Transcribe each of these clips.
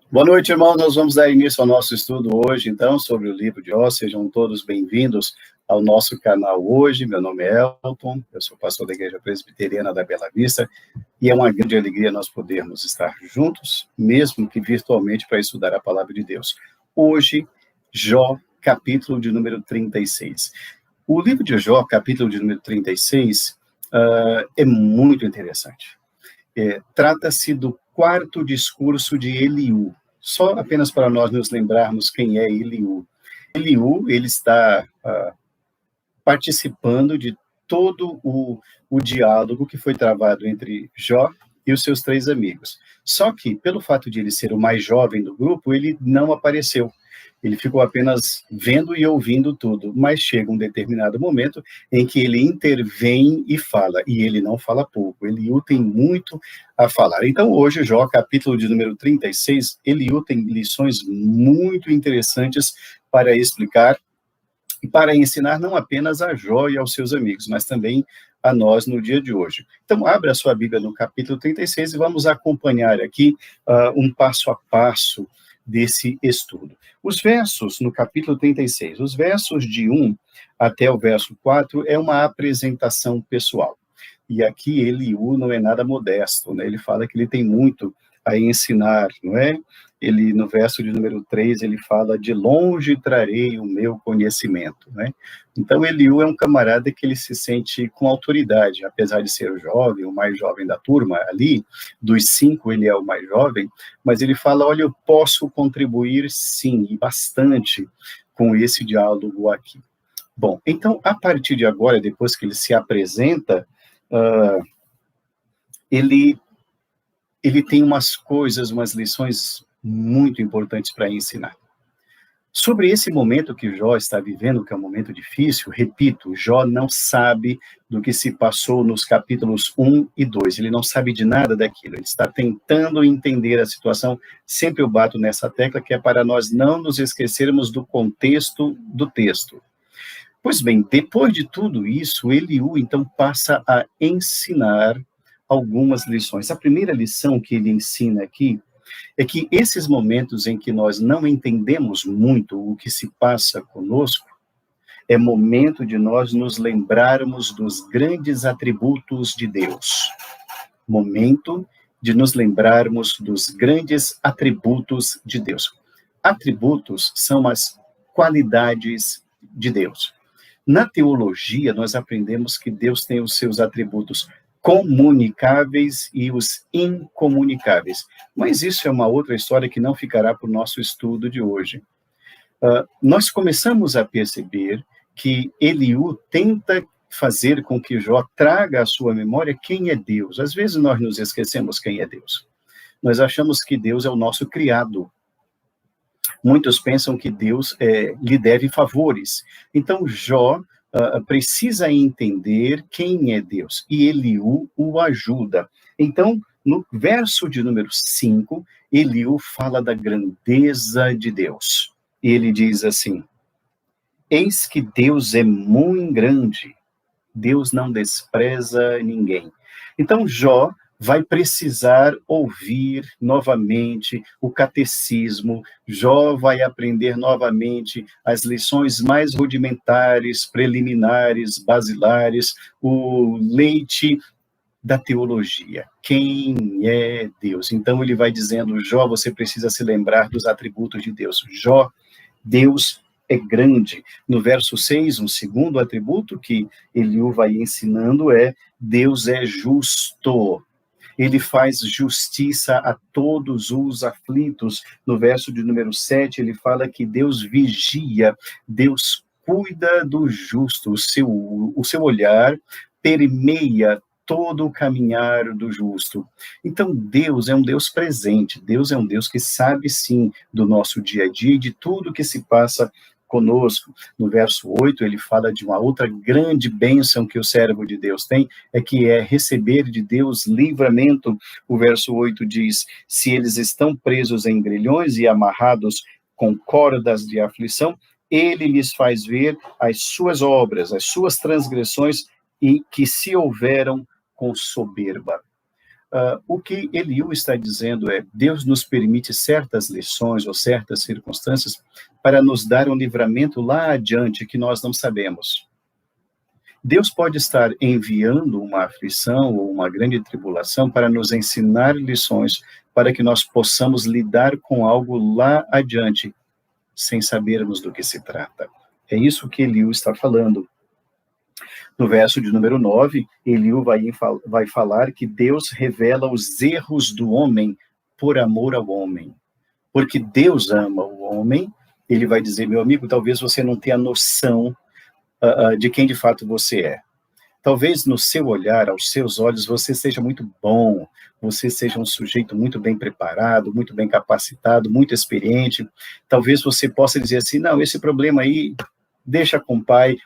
Boa noite, irmãos. Nós vamos dar início ao nosso estudo hoje, então, sobre o livro de Jó. Sejam todos bem-vindos ao nosso canal hoje. Meu nome é Elton, eu sou pastor da Igreja Presbiteriana da Bela Vista, e é uma grande alegria nós podermos estar juntos, mesmo que virtualmente, para estudar a palavra de Deus. Hoje, Jó, capítulo de número 36. O livro de Jó, capítulo de número 36, é muito interessante. Trata-se do quarto discurso de Eliú. Só apenas para nós nos lembrarmos quem é Eliú. Eliú, ele está participando de todo o diálogo que foi travado entre Jó e os seus três amigos. Só que, pelo fato de ele ser o mais jovem do grupo, ele não apareceu. Ele ficou apenas vendo e ouvindo tudo, mas chega um determinado momento em que ele intervém e fala, e ele não fala pouco. Eliú tem muito a falar. Então, hoje, Jó, capítulo de número 36, Eliú tem lições muito interessantes para explicar e para ensinar não apenas a Jó e aos seus amigos, mas também a nós no dia de hoje. Então, abra a sua Bíblia no capítulo 36 e vamos acompanhar aqui um passo a passo desse estudo. Os versos no capítulo 36, os versos de 1 até o verso 4 é uma apresentação pessoal. E aqui Eliú não é nada modesto, né? Ele fala que ele tem muito a ensinar, não é? Ele, no verso de número 3, ele fala, de longe trarei o meu conhecimento, né? Então, Eliú é um camarada que ele se sente com autoridade, apesar de ser o jovem, o mais jovem da turma ali, dos 5 ele é o mais jovem, mas ele fala, olha, eu posso contribuir sim, e bastante, com esse diálogo aqui. Bom, então, a partir de agora, depois que ele se apresenta, ele tem umas coisas, umas lições muito importantes para ensinar. Sobre esse momento que Jó está vivendo, que é um momento difícil, repito, Jó não sabe do que se passou nos capítulos 1 e 2, ele não sabe de nada daquilo, ele está tentando entender a situação, sempre eu bato nessa tecla, que é para nós não nos esquecermos do contexto do texto. Pois bem, depois de tudo isso, Eliú, então, passa a ensinar algumas lições. A primeira lição que ele ensina aqui é que esses momentos em que nós não entendemos muito o que se passa conosco, é momento de nós nos lembrarmos dos grandes atributos de Deus. Momento de nos lembrarmos dos grandes atributos de Deus. Atributos são as qualidades de Deus. Na teologia, nós aprendemos que Deus tem os seus atributos comunicáveis e os incomunicáveis. Mas isso é uma outra história que não ficará para o nosso estudo de hoje. Nós começamos a perceber que Eliú tenta fazer com que Jó traga à sua memória quem é Deus. Às vezes nós nos esquecemos quem é Deus. Nós achamos que Deus é o nosso criado. Muitos pensam que Deus lhe deve favores. Então, Jó precisa entender quem é Deus, e Eliú o ajuda. Então, no verso de número 5, Eliú fala da grandeza de Deus. Ele diz assim, eis que Deus é muito grande, Deus não despreza ninguém. Então, Jó vai precisar ouvir novamente o catecismo, Jó vai aprender novamente as lições mais rudimentares, preliminares, basilares, o leite da teologia. Quem é Deus? Então ele vai dizendo, Jó, você precisa se lembrar dos atributos de Deus. Jó, Deus é grande. No verso 6, um segundo atributo que Eliú vai ensinando é, Deus é justo. Ele faz justiça a todos os aflitos. No verso de número 7, ele fala que Deus vigia, Deus cuida do justo, o seu olhar permeia todo o caminhar do justo. Então, Deus é um Deus presente, Deus é um Deus que sabe, sim, do nosso dia a dia e de tudo que se passa conosco. No verso 8, ele fala de uma outra grande bênção que o servo de Deus tem, que é receber de Deus livramento. O verso 8 diz, se eles estão presos em grilhões e amarrados com cordas de aflição, ele lhes faz ver as suas obras, as suas transgressões, e que se houveram com soberba. O que Eliú está dizendo é, Deus nos permite certas lições ou certas circunstâncias para nos dar um livramento lá adiante que nós não sabemos. Deus pode estar enviando uma aflição ou uma grande tribulação para nos ensinar lições, para que nós possamos lidar com algo lá adiante, sem sabermos do que se trata. É isso que Eliú está falando. No verso de número 9, Eliú vai falar que Deus revela os erros do homem por amor ao homem. Porque Deus ama o homem, ele vai dizer, meu amigo, talvez você não tenha noção de quem de fato você é. Talvez no seu olhar, aos seus olhos, você seja muito bom, você seja um sujeito muito bem preparado, muito bem capacitado, muito experiente. Talvez você possa dizer assim, não, esse problema aí, deixa com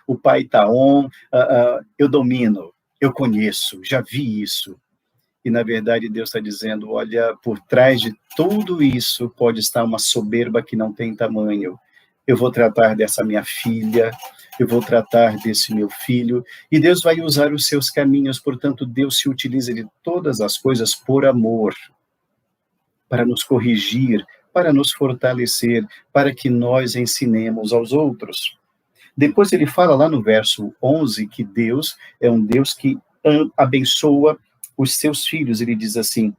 o pai está on, eu domino, eu conheço, já vi isso. E, na verdade, Deus está dizendo, olha, por trás de tudo isso pode estar uma soberba que não tem tamanho. Eu vou tratar dessa minha filha, eu vou tratar desse meu filho, e Deus vai usar os seus caminhos, portanto, Deus se utiliza de todas as coisas por amor, para nos corrigir, para nos fortalecer, para que nós ensinemos aos outros. Depois ele fala lá no verso 11 que Deus é um Deus que abençoa os seus filhos. Ele diz assim,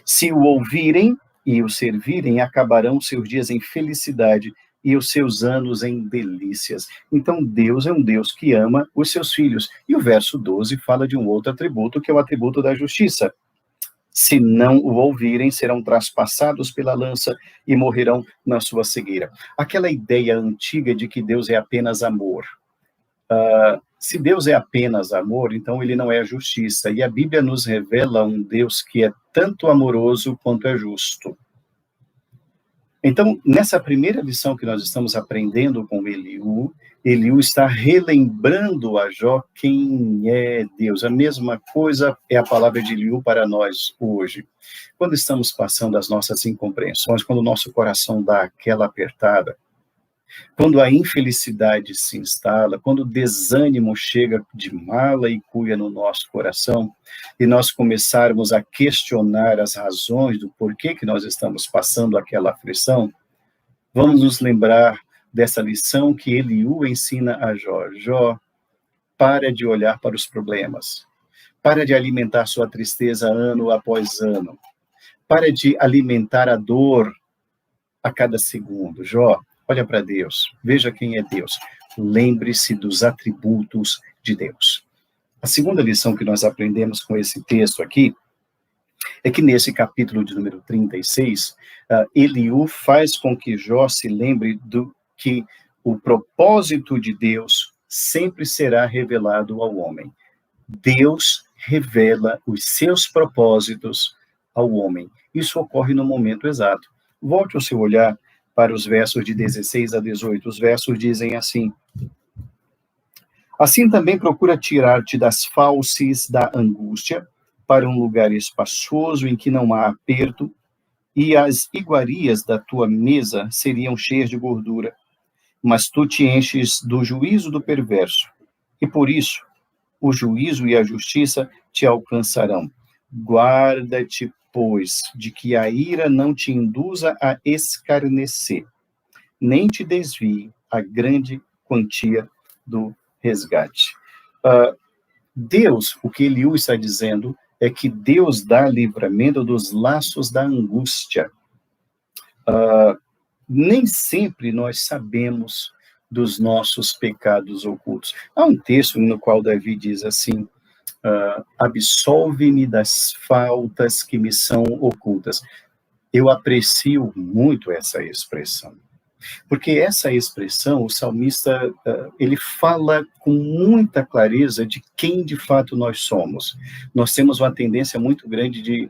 se o ouvirem e o servirem, acabarão seus dias em felicidade e os seus anos em delícias. Então, Deus é um Deus que ama os seus filhos. E o verso 12 fala de um outro atributo, que é o atributo da justiça. Se não o ouvirem, serão traspassados pela lança e morrerão na sua cegueira. Aquela ideia antiga de que Deus é apenas amor. Se Deus é apenas amor, então ele não é justiça. E a Bíblia nos revela um Deus que é tanto amoroso quanto é justo. Então, nessa primeira lição que nós estamos aprendendo com Eliú, Eliú está relembrando a Jó quem é Deus. A mesma coisa é a palavra de Eliú para nós hoje. Quando estamos passando as nossas incompreensões, quando o nosso coração dá aquela apertada, quando a infelicidade se instala, quando o desânimo chega de mala e cuia no nosso coração, e nós começarmos a questionar as razões do porquê que nós estamos passando aquela aflição, vamos nos lembrar dessa lição que Eliú ensina a Jó. Jó, para de olhar para os problemas, para de alimentar sua tristeza ano após ano, para de alimentar a dor a cada segundo. Jó, olha para Deus, veja quem é Deus. Lembre-se dos atributos de Deus. A segunda lição que nós aprendemos com esse texto aqui é que nesse capítulo de número 36, Eliú faz com que Jó se lembre do que o propósito de Deus sempre será revelado ao homem. Deus revela os seus propósitos ao homem. Isso ocorre no momento exato. Volte o seu olhar para os versos de 16 a 18. Os versos dizem assim: assim também procura tirar-te das fauces da angústia, para um lugar espaçoso em que não há aperto, e as iguarias da tua mesa seriam cheias de gordura. Mas tu te enches do juízo do perverso, e por isso o juízo e a justiça te alcançarão. Guarda-te, pois, de que a ira não te induza a escarnecer, nem te desvie a grande quantia do resgate. Deus, o que Eliú está dizendo, é que Deus dá livramento dos laços da angústia. Nem sempre nós sabemos dos nossos pecados ocultos. Há um texto no qual Davi diz assim, absolve-me das faltas que me são ocultas. Eu aprecio muito essa expressão, porque essa expressão, o salmista, ele fala com muita clareza de quem de fato nós somos. Nós temos uma tendência muito grande de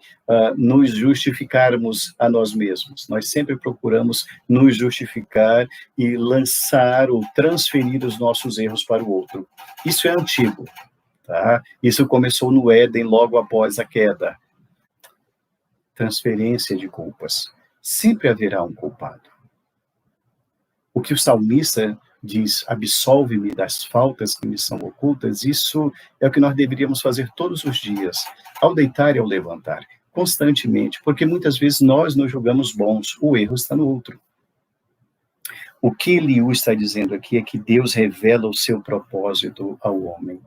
nos justificarmos a nós mesmos. Nós sempre procuramos nos justificar e lançar ou transferir os nossos erros para o outro. Isso é antigo, tá? Isso começou no Éden, logo após a queda. Transferência de culpas. Sempre haverá um culpado. O que o salmista diz, absolve-me das faltas que me são ocultas, isso é o que nós deveríamos fazer todos os dias, ao deitar e ao levantar, constantemente, porque muitas vezes nós nos julgamos bons, o erro está no outro. O que Eliú está dizendo aqui é que Deus revela o seu propósito ao homem.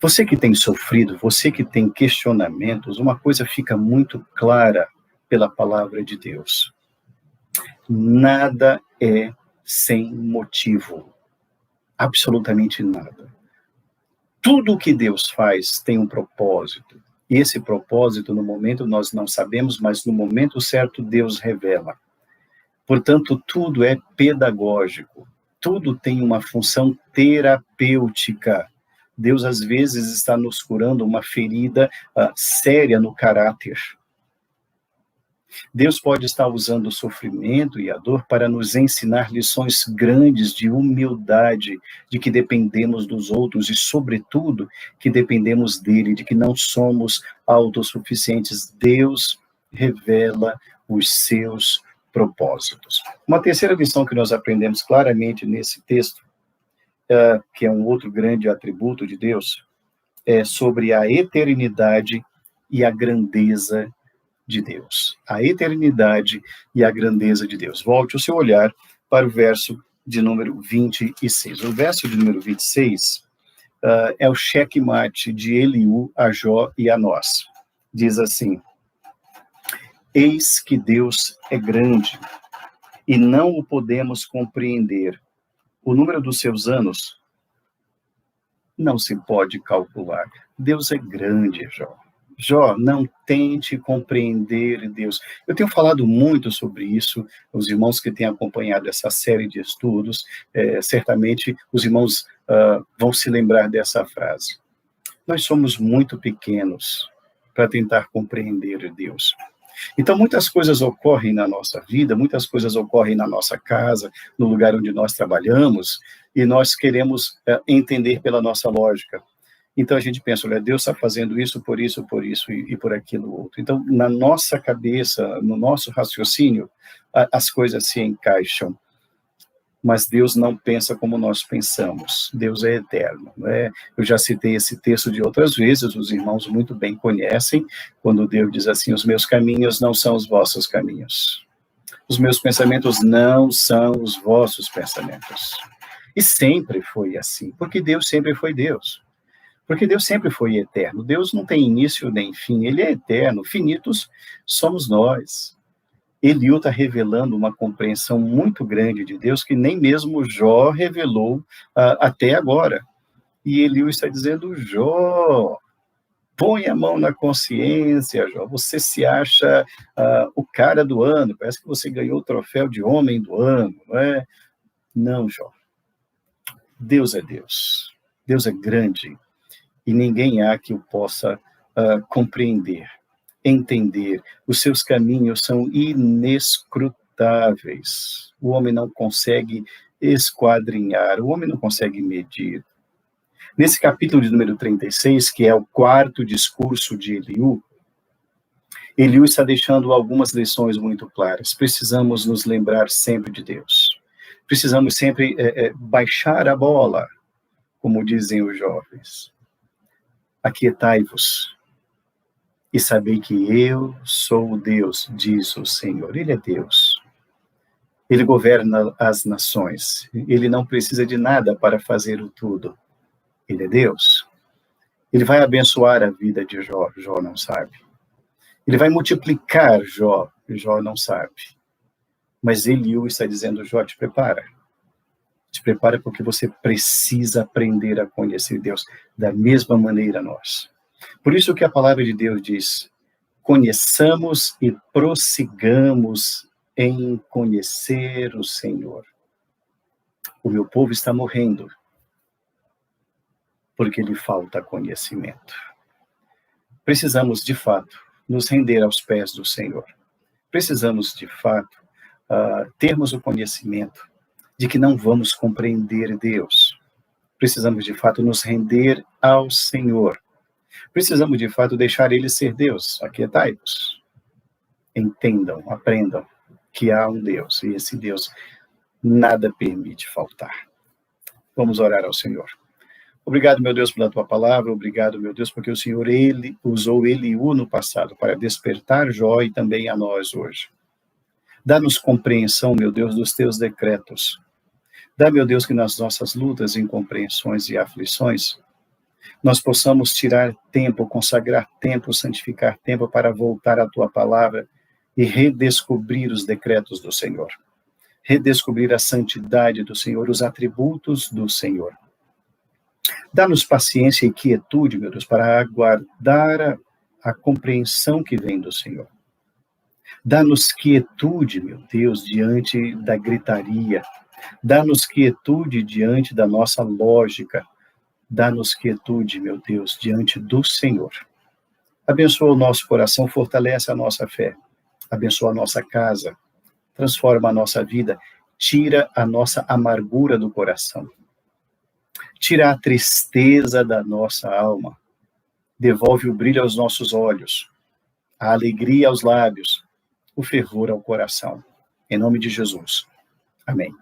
Você que tem sofrido, você que tem questionamentos, uma coisa fica muito clara pela palavra de Deus. Nada é sem motivo. Absolutamente nada. Tudo o que Deus faz tem um propósito. E esse propósito, no momento, nós não sabemos, mas no momento certo, Deus revela. Portanto, tudo é pedagógico. Tudo tem uma função terapêutica. Deus, às vezes, está nos curando uma ferida séria no caráter. Deus pode estar usando o sofrimento e a dor para nos ensinar lições grandes de humildade, de que dependemos dos outros e, sobretudo, que dependemos dele, de que não somos autossuficientes. Deus revela os seus propósitos. Uma terceira lição que nós aprendemos claramente nesse texto, que é um outro grande atributo de Deus, é sobre a eternidade e a grandeza de Deus. A eternidade e a grandeza de Deus. Volte o seu olhar para o verso de número 26. O verso de número 26 é o checkmate de Eliú a Jó e a nós. Diz assim: eis que Deus é grande e não o podemos compreender. O número dos seus anos não se pode calcular. Deus é grande, Jó. Jó, não tente compreender Deus. Eu tenho falado muito sobre isso, os irmãos que têm acompanhado essa série de estudos, certamente os irmãos vão se lembrar dessa frase. Nós somos muito pequenos para tentar compreender Deus. Então, muitas coisas ocorrem na nossa vida, muitas coisas ocorrem na nossa casa, no lugar onde nós trabalhamos, e nós queremos entender pela nossa lógica. Então, a gente pensa, olha, Deus está fazendo isso e por aquilo outro. Então, na nossa cabeça, no nosso raciocínio, as coisas se encaixam. Mas Deus não pensa como nós pensamos. Deus é eterno, né? Eu já citei esse texto de outras vezes, os irmãos muito bem conhecem, quando Deus diz assim, os meus caminhos não são os vossos caminhos. Os meus pensamentos não são os vossos pensamentos. E sempre foi assim, porque Deus sempre foi Deus. Porque Deus sempre foi eterno. Deus não tem início nem fim, ele é eterno. Finitos somos nós. Eliú está revelando uma compreensão muito grande de Deus que nem mesmo Jó revelou até agora. E Eliú está dizendo, Jó, põe a mão na consciência, Jó. Você se acha o cara do ano, parece que você ganhou o troféu de homem do ano, não é? Não, Jó. Deus é Deus. Deus é grande. E ninguém há que o possa compreender, entender. Os seus caminhos são inescrutáveis. O homem não consegue esquadrinhar, o homem não consegue medir. Nesse capítulo de número 36, que é o quarto discurso de Eliú, Eliú está deixando algumas lições muito claras. Precisamos nos lembrar sempre de Deus. Precisamos sempre baixar a bola, como dizem os jovens. Aquietai-vos e sabei que eu sou Deus, diz o Senhor. Ele é Deus. Ele governa as nações. Ele não precisa de nada para fazer o tudo. Ele é Deus. Ele vai abençoar a vida de Jó. Jó não sabe. Ele vai multiplicar Jó. Jó não sabe. Mas Eliú está dizendo, Jó, te prepara. Te prepara porque você precisa aprender a conhecer Deus da mesma maneira nós. Por isso que a palavra de Deus diz, conheçamos e prossigamos em conhecer o Senhor. O meu povo está morrendo porque lhe falta conhecimento. Precisamos, de fato, nos render aos pés do Senhor. Precisamos, de fato, termos o conhecimento de que não vamos compreender Deus. Precisamos, de fato, nos render ao Senhor. Precisamos, de fato, deixar Ele ser Deus. Aquietai-vos. Entendam, aprendam que há um Deus, e esse Deus nada permite faltar. Vamos orar ao Senhor. Obrigado, meu Deus, pela tua palavra. Obrigado, meu Deus, porque o Senhor, ele usou Eliú no passado para despertar Jó e também a nós hoje. Dá-nos compreensão, meu Deus, dos teus decretos. Dá, meu Deus, que nas nossas lutas, incompreensões e aflições, nós possamos tirar tempo, consagrar tempo, santificar tempo para voltar à tua palavra e redescobrir os decretos do Senhor. Redescobrir a santidade do Senhor, os atributos do Senhor. Dá-nos paciência e quietude, meu Deus, para aguardar a compreensão que vem do Senhor. Dá-nos quietude, meu Deus, diante da gritaria. Dá-nos quietude diante da nossa lógica. Dá-nos quietude, meu Deus, diante do Senhor. Abençoa o nosso coração, fortalece a nossa fé. Abençoa a nossa casa, transforma a nossa vida, tira a nossa amargura do coração. Tira a tristeza da nossa alma. Devolve o brilho aos nossos olhos, a alegria aos lábios, o fervor ao coração. Em nome de Jesus. Amém.